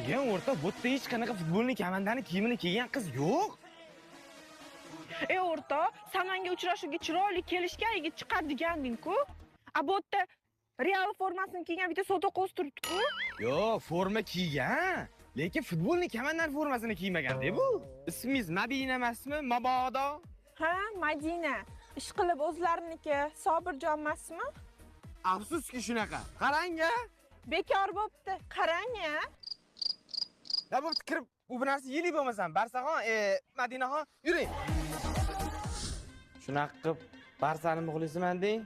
Degan o'rta bu yerda hech qanaqa futbolni komandani kiyimini kiygan qiz yo'q. O'rta, sen menga uchrashuvga chiroyli kelishgan yigit chiqar deganding-ku. A bu yerda Real formasini kiygan bitta soto qo'z turibdi-ku. Yo'q, forma kiygan. Lekin futbolni komandani formasini kiymagan-da bu. Ismingiz Madina emasmi? Mabodo? Ha, Madina. Ish qilib o'zlariniki Sobirjon emasmi? Afsuski shunaqa. Qarang-a. Bekor bo'pti. Qarang-a. Ya bu kirib bu narsa yili bo'lmasam, Barsaxon, Madinaxon, yuring. Shunaqa qilib Barsani muxlisiman deng.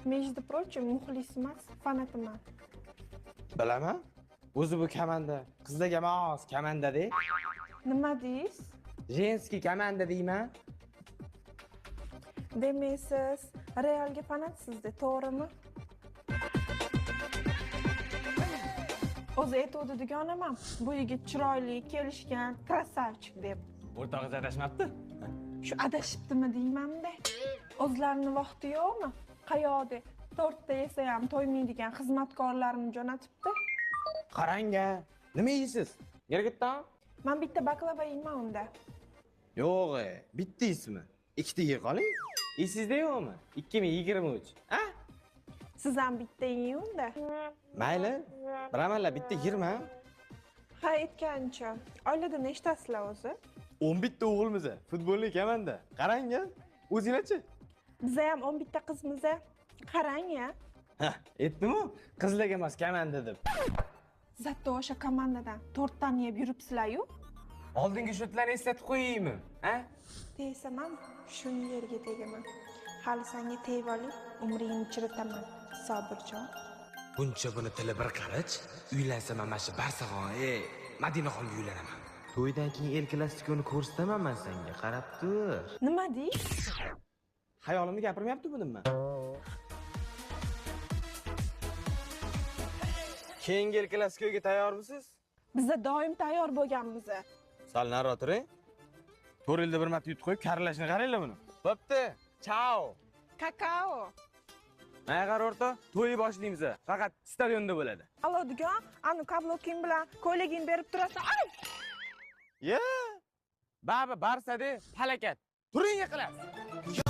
Между прочим, muxlis emas, fanatiman. Bilaman. O'zi bu komanda qizlarga mos komanda-da. Nima deysiz? Женский komanda deyman. Demaysiz, Realga fanatsizda, to'g'rimi? O'zi aytuvdi dugonaman, bu yigit chiroyli, kelishgan, krasavchik deb. O'rtog'ingiz adashmabdi? Shu adashibdimi deyman-da. O'zlarini vaqti yo'qmi? Qayoqda tortda yesa ham to'ymaydigan xizmatkorlarini jo'natibdi. Qarang-a. Nima yeysiz? Gergitdan? Men bitta baklava yeyman unda. Yo'q, bitta ismi. Ikkita yey qoling. Esingizda yo'qmi? 2023. Ha? Siz ham bitta yeying unda. Mayli. Biramanlar bitta yirma. Ha, aytgancha. Oilada nechtasizlar o'zi? 11 ta o'g'ilmiz, futbolni komanda. Qarang-a. O'zinglarchi? Biz ham 11 ta qizmiz. Qarang-a. Ha, aytdim-ku, qizlarga emas komanda deb. Zatto o'sha komandadan 4 tani yeb yuribsizlar-yu. Oldingi shotlarni eslatib qo'yaymi? Ha? Deysaman, shuni yerga tegaman. Hali senga tegib olib, umringni chiritaman, Sobirjon. Buncha buni tili bir qarich, uylansam mana shu Barsaxon, Madinaxonga uylanaman. To'ydan keyin El Klassikoni ko'rsataman men senga, qarab tur. Nima deysiz? Xayolimni gapirmayapti bu nima? Keyingi El Klasikoga tayyormisiz? Biz doim tayyor bo'lganmiz. Sal nari o'tiring. 4 yilda bir marta yutib qo'yib, karlashni qaranglar buni. Bo'pti. Chao. Kakao. Mana qara o'rta, to'yni boshlaymiz. Faqat stadionda bo'ladi. Allo dugon, anu kabloking bilan ko'ylagingni berib turasan. Ye! Baba Barsada halakat. Turing yiqilasiz.